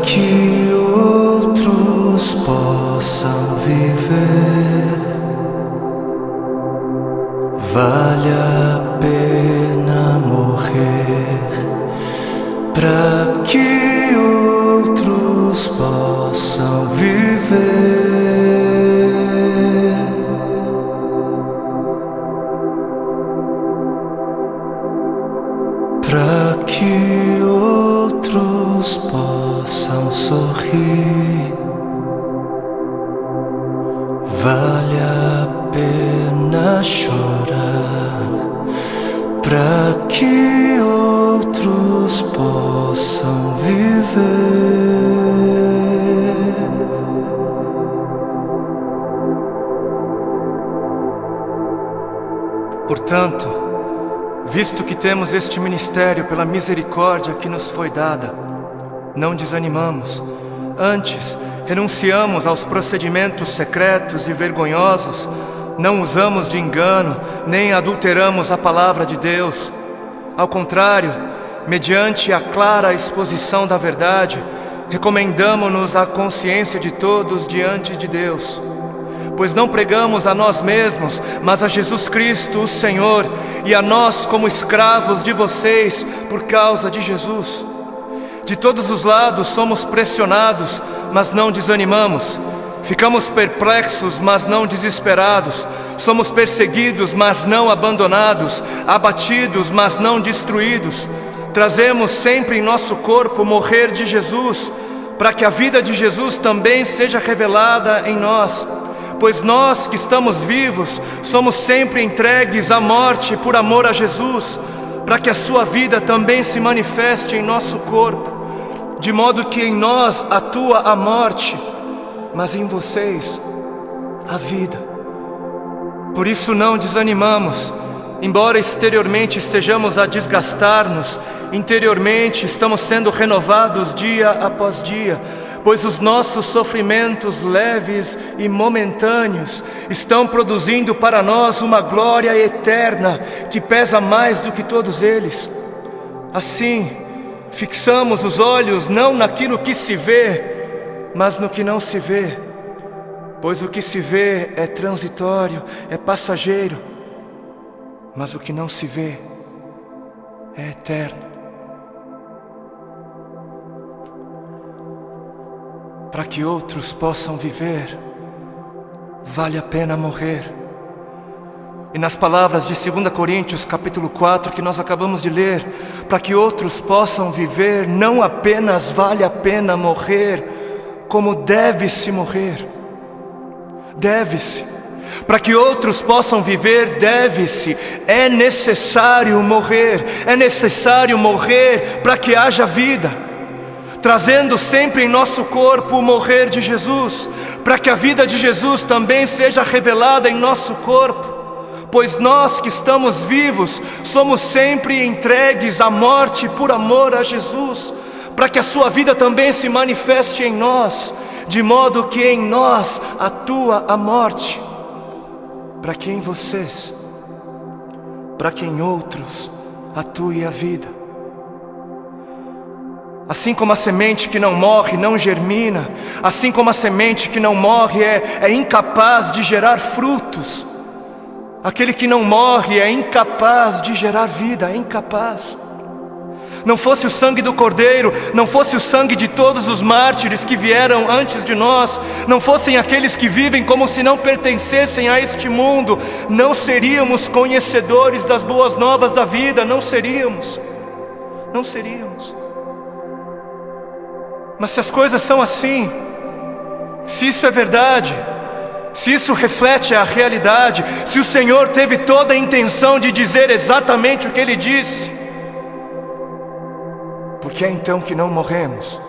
que outros possam viver. Vale a pena morrer para que outros possam viver. Para que outros possam sorrir. Vale a pena chorar para que outros possam viver. Portanto, visto que temos este ministério pela misericórdia que nos foi dada, não desanimamos. Antes, renunciamos aos procedimentos secretos e vergonhosos, não usamos de engano, nem adulteramos a palavra de Deus. Ao contrário, mediante a clara exposição da verdade, recomendamo-nos à consciência de todos diante de Deus. Pois não pregamos a nós mesmos, mas a Jesus Cristo, o Senhor, e a nós como escravos de vocês por causa de Jesus. De todos os lados somos pressionados, mas não desanimamos. Ficamos perplexos, mas não desesperados. Somos perseguidos, mas não abandonados. Abatidos, mas não destruídos. Trazemos sempre em nosso corpo o morrer de Jesus, para que a vida de Jesus também seja revelada em nós. Pois nós que estamos vivos, somos sempre entregues à morte por amor a Jesus, para que a sua vida também se manifeste em nosso corpo. De modo que em nós atua a morte, mas em vocês a vida. Por isso não desanimamos, embora exteriormente estejamos a desgastar-nos, interiormente estamos sendo renovados dia após dia, pois os nossos sofrimentos leves e momentâneos estão produzindo para nós uma glória eterna que pesa mais do que todos eles. Assim, fixamos os olhos não naquilo que se vê, mas no que não se vê, pois o que se vê é transitório, é passageiro, mas o que não se vê é eterno. Para que outros possam viver, vale a pena morrer. E nas palavras de 2 Coríntios capítulo 4 que nós acabamos de ler, para que outros possam viver, não apenas vale a pena morrer, como deve-se morrer. Deve-se. Para que outros possam viver, deve-se. É necessário morrer. É necessário morrer para que haja vida, trazendo sempre em nosso corpo o morrer de Jesus, para que a vida de Jesus também seja revelada em nosso corpo. Pois nós que estamos vivos, somos sempre entregues à morte por amor a Jesus, para que a sua vida também se manifeste em nós, de modo que em nós atua a morte, para que em vocês, para que em outros atue a vida. Assim como a semente que não morre não germina, assim como a semente que não morre é incapaz de gerar frutos, aquele que não morre é incapaz de gerar vida, é incapaz. Não fosse o sangue do Cordeiro, não fosse o sangue de todos os mártires que vieram antes de nós, não fossem aqueles que vivem como se não pertencessem a este mundo, não seríamos conhecedores das boas novas da vida, não seríamos. Mas se as coisas são assim, se isso é verdade, se isso reflete a realidade, se o Senhor teve toda a intenção de dizer exatamente o que Ele disse, por que é então que não morremos?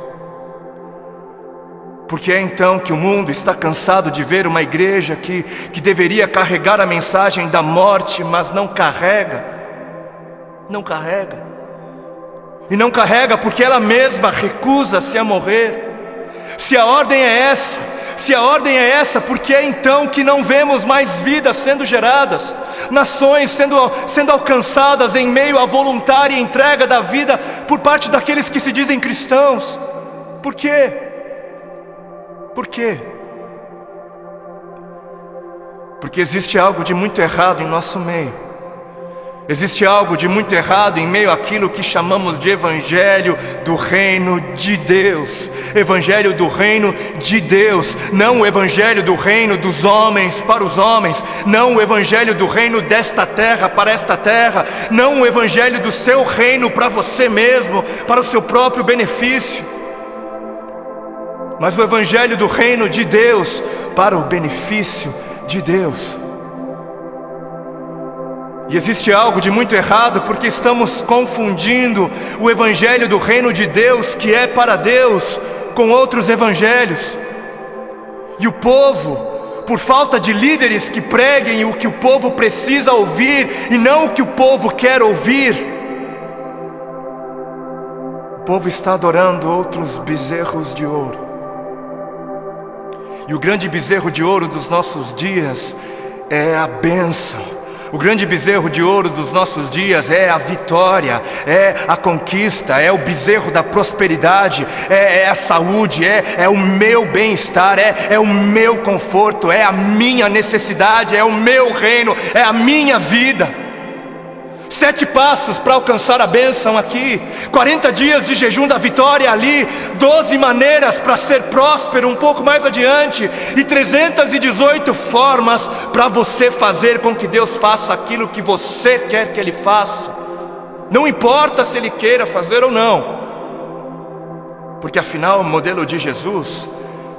Por que é então que o mundo está cansado de ver uma igreja que deveria carregar a mensagem da morte, mas não carrega? Não carrega. E não carrega porque ela mesma recusa-se a morrer. Se a ordem é essa, por que é então que não vemos mais vidas sendo geradas? Nações sendo alcançadas em meio à voluntária entrega da vida por parte daqueles que se dizem cristãos? Por quê? Por quê? Porque existe algo de muito errado em nosso meio. Existe algo de muito errado em meio àquilo que chamamos de Evangelho do Reino de Deus. Evangelho do Reino de Deus. Não o Evangelho do Reino dos homens para os homens. Não o Evangelho do Reino desta terra para esta terra. Não o Evangelho do seu reino para você mesmo, para o seu próprio benefício. Mas o Evangelho do Reino de Deus para o benefício de Deus. E existe algo de muito errado porque estamos confundindo o Evangelho do Reino de Deus, que é para Deus, com outros evangelhos. E o povo, por falta de líderes que preguem o que o povo precisa ouvir e não o que o povo quer ouvir, o povo está adorando outros bezerros de ouro. E o grande bezerro de ouro dos nossos dias é a bênção. O grande bezerro de ouro dos nossos dias é a vitória, é a conquista, é o bezerro da prosperidade, é a saúde, é o meu bem-estar, é o meu conforto, é a minha necessidade, é o meu reino, é a minha vida. 7 passos para alcançar a bênção aqui, 40 dias de jejum da vitória ali, 12 maneiras para ser próspero um pouco mais adiante, e 318 formas para você fazer com que Deus faça aquilo que você quer que Ele faça. Não importa se Ele queira fazer ou não, porque afinal o modelo de Jesus,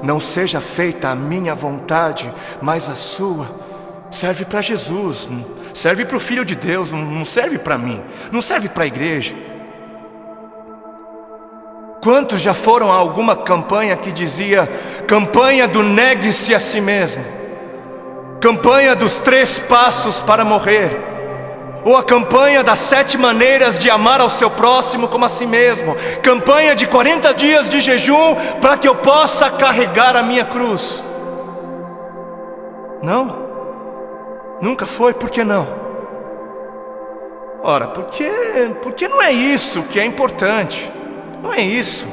não seja feita a minha vontade, mas a sua, serve para Jesus, serve para o Filho de Deus, não serve para mim, não serve para a igreja. Quantos já foram a alguma campanha que dizia campanha do negue-se a si mesmo, campanha dos 3 passos para morrer, ou a campanha das 7 maneiras de amar ao seu próximo como a si mesmo, campanha de 40 dias de jejum para que eu possa carregar a minha cruz? Não? Nunca foi? Por que não? Ora, porque não é isso que é importante. Não é isso.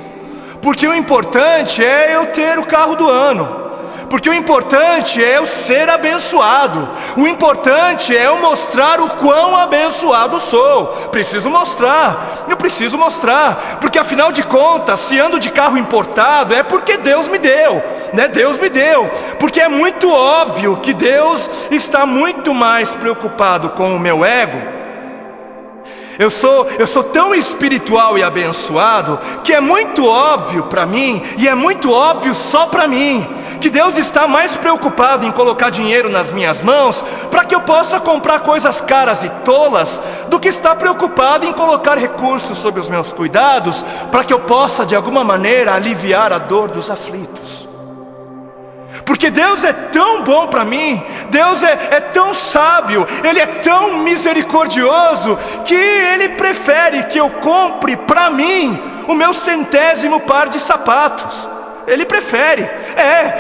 Porque o importante é eu ter o carro do ano. Porque o importante é eu ser abençoado. O importante é eu mostrar o quão abençoado sou. Preciso mostrar. Eu preciso mostrar. Porque afinal de contas, se ando de carro importado, é porque Deus me deu, né? Deus me deu. Porque é muito óbvio que Deus está muito mais preocupado com o meu ego. Eu sou tão espiritual e abençoado que é muito óbvio para mim, e é muito óbvio só para mim, que Deus está mais preocupado em colocar dinheiro nas minhas mãos para que eu possa comprar coisas caras e tolas, do que está preocupado em colocar recursos sob os meus cuidados para que eu possa de alguma maneira aliviar a dor dos aflitos. Porque Deus é tão bom para mim, Deus é tão sábio, Ele é tão misericordioso, que Ele prefere que eu compre para mim o meu 100º par de sapatos. Ele prefere,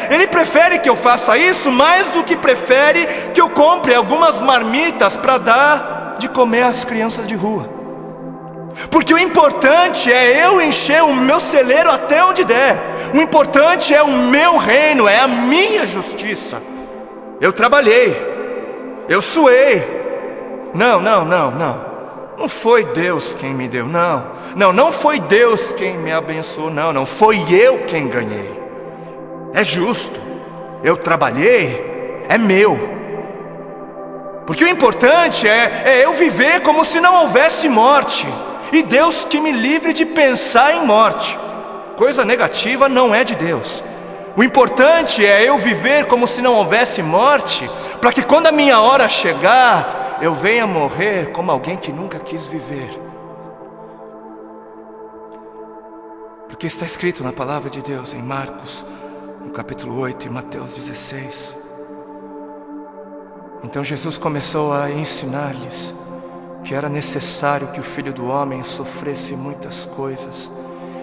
Ele prefere que eu faça isso mais do que prefere que eu compre algumas marmitas para dar de comer às crianças de rua. Porque o importante é eu encher o meu celeiro até onde der. O importante é o meu reino, é a minha justiça. Eu trabalhei, eu suei. Não foi Deus quem me deu, não foi Deus quem me abençoou, não foi eu quem ganhei. É justo, eu trabalhei, é meu. Porque o importante é eu viver como se não houvesse morte. E Deus que me livre de pensar em morte. Coisa negativa não é de Deus. O importante é eu viver como se não houvesse morte, para que quando a minha hora chegar, eu venha morrer como alguém que nunca quis viver. Porque está escrito na palavra de Deus em Marcos, no capítulo 8 e Mateus 16. Então Jesus começou a ensinar-lhes que era necessário que o Filho do Homem sofresse muitas coisas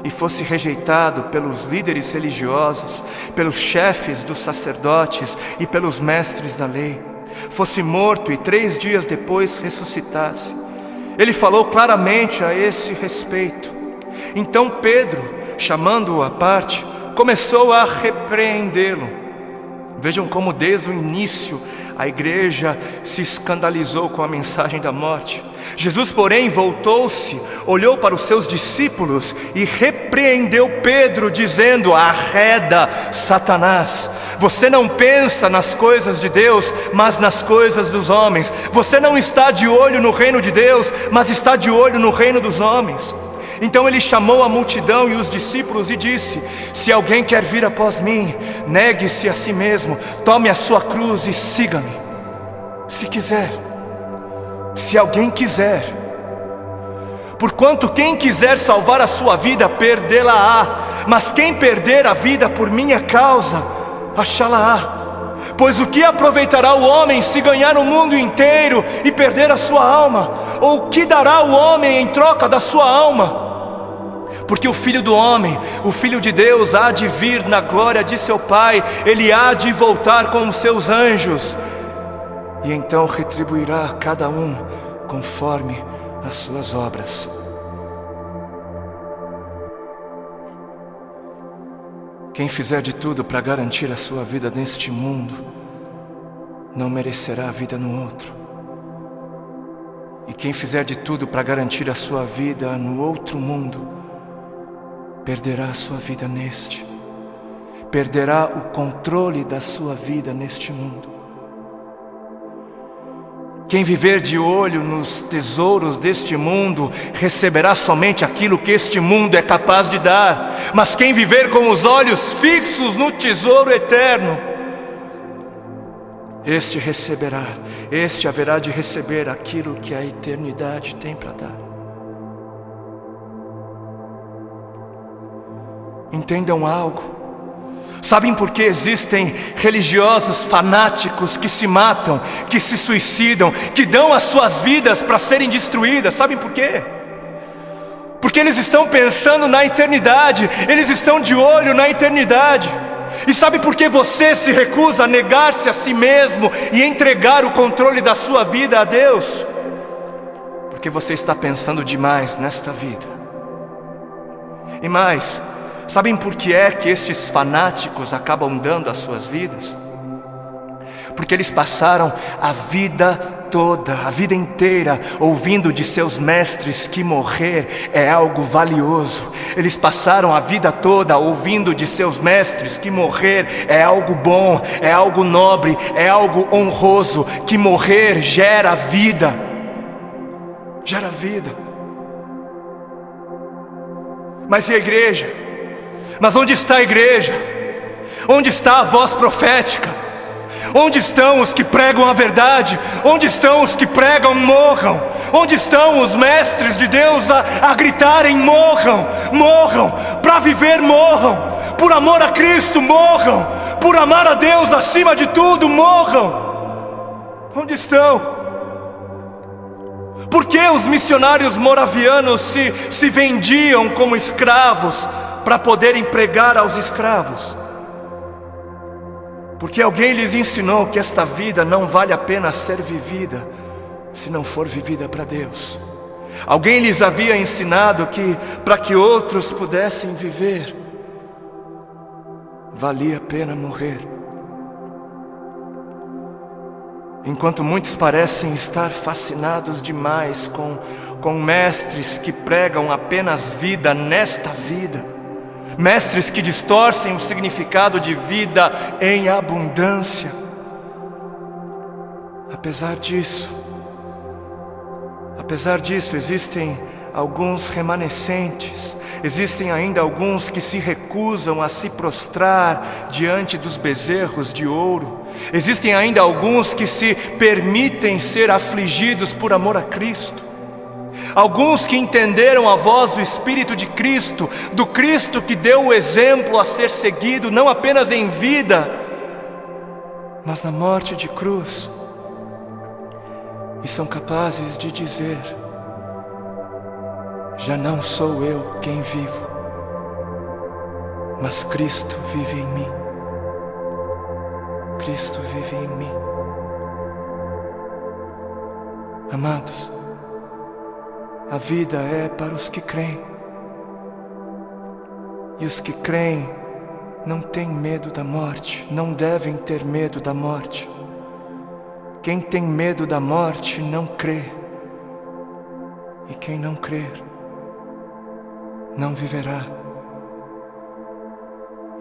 e fosse rejeitado pelos líderes religiosos, pelos chefes dos sacerdotes e pelos mestres da lei, fosse morto e 3 dias depois ressuscitasse. Ele falou claramente a esse respeito. Então Pedro, chamando-o à parte, começou a repreendê-lo. Vejam como desde o início a igreja se escandalizou com a mensagem da morte. Jesus, porém, voltou-se, olhou para os seus discípulos e repreendeu Pedro, dizendo: arreda, Satanás, você não pensa nas coisas de Deus, mas nas coisas dos homens. Você não está de olho no reino de Deus, mas está de olho no reino dos homens. Então ele chamou a multidão e os discípulos e disse: se alguém quer vir após mim, negue-se a si mesmo, tome a sua cruz e siga-me. Se quiser, se alguém quiser, porquanto quem quiser salvar a sua vida, perdê-la-á, mas quem perder a vida por minha causa, achá-la-á. Pois o que aproveitará o homem se ganhar o mundo inteiro e perder a sua alma? Ou o que dará o homem em troca da sua alma? Porque o Filho do Homem, o Filho de Deus, há de vir na glória de seu Pai, ele há de voltar com os seus anjos, e então retribuirá a cada um conforme as suas obras. Quem fizer de tudo para garantir a sua vida neste mundo, não merecerá a vida no outro. E quem fizer de tudo para garantir a sua vida no outro mundo, perderá a sua vida neste. Perderá o controle da sua vida neste mundo. Quem viver de olho nos tesouros deste mundo, receberá somente aquilo que este mundo é capaz de dar. Mas quem viver com os olhos fixos no tesouro eterno, este receberá, este haverá de receber aquilo que a eternidade tem para dar. Entendam algo. Sabem por que existem religiosos fanáticos que se matam, que se suicidam, que dão as suas vidas para serem destruídas? Sabem por quê? Porque eles estão pensando na eternidade, eles estão de olho na eternidade. E sabe por que você se recusa a negar-se a si mesmo e entregar o controle da sua vida a Deus? Porque você está pensando demais nesta vida. E mais, sabem por que é que estes fanáticos acabam dando as suas vidas? Porque eles passaram a vida toda, a vida inteira, ouvindo de seus mestres que morrer é algo valioso. Eles passaram a vida toda ouvindo de seus mestres que morrer é algo bom, é algo nobre, é algo honroso, que morrer gera vida. Gera vida. Mas e a igreja? Mas onde está a igreja? Onde está a voz profética? Onde estão os que pregam a verdade? Onde estão os que pregam morram? Onde estão os mestres de Deus a gritarem morram? Morram, para viver morram, por amor a Cristo morram, por amar a Deus acima de tudo morram. Onde estão? Por que os missionários moravianos se vendiam como escravos para poderem pregar aos escravos? Porque alguém lhes ensinou que esta vida não vale a pena ser vivida se não for vivida para Deus. Alguém lhes havia ensinado que para que outros pudessem viver, valia a pena morrer. Enquanto muitos parecem estar fascinados demais com mestres que pregam apenas vida nesta vida, mestres que distorcem o significado de vida em abundância. Apesar disso, existem alguns remanescentes, existem ainda alguns que se recusam a se prostrar diante dos bezerros de ouro, existem ainda alguns que se permitem ser afligidos por amor a Cristo. Alguns que entenderam a voz do Espírito de Cristo, do Cristo que deu o exemplo a ser seguido, não apenas em vida, mas na morte de cruz, e são capazes de dizer: já não sou eu quem vivo, mas Cristo vive em mim. Cristo vive em mim. Amados, a vida é para os que creem. E os que creem não têm medo da morte, não devem ter medo da morte. Quem tem medo da morte não crê. E quem não crer, não viverá.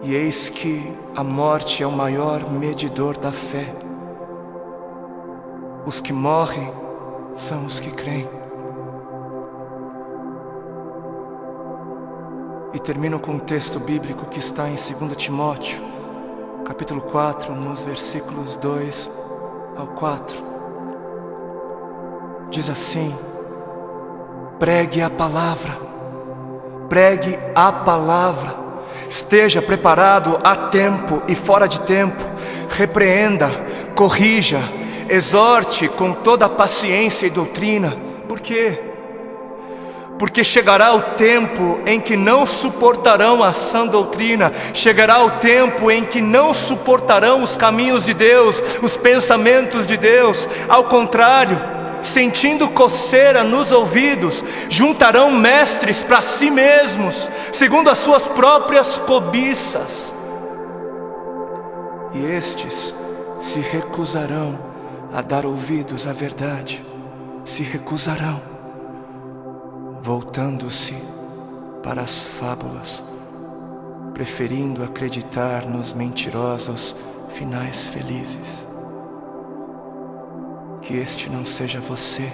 E eis que a morte é o maior medidor da fé. Os que morrem são os que creem. E termino com um texto bíblico que está em 2 Timóteo, capítulo 4, nos versículos 2 ao 4. Diz assim: pregue a palavra, pregue a palavra, esteja preparado a tempo e fora de tempo, repreenda, corrija, exorte com toda a paciência e doutrina. Por quê? Porque chegará o tempo em que não suportarão a sã doutrina, chegará o tempo em que não suportarão os caminhos de Deus, os pensamentos de Deus. Ao contrário, sentindo coceira nos ouvidos, juntarão mestres para si mesmos, segundo as suas próprias cobiças. E estes se recusarão a dar ouvidos à verdade, se recusarão, voltando-se para as fábulas, preferindo acreditar nos mentirosos finais felizes. Que este não seja você,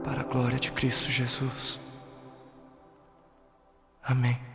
para a glória de Cristo Jesus. Amém.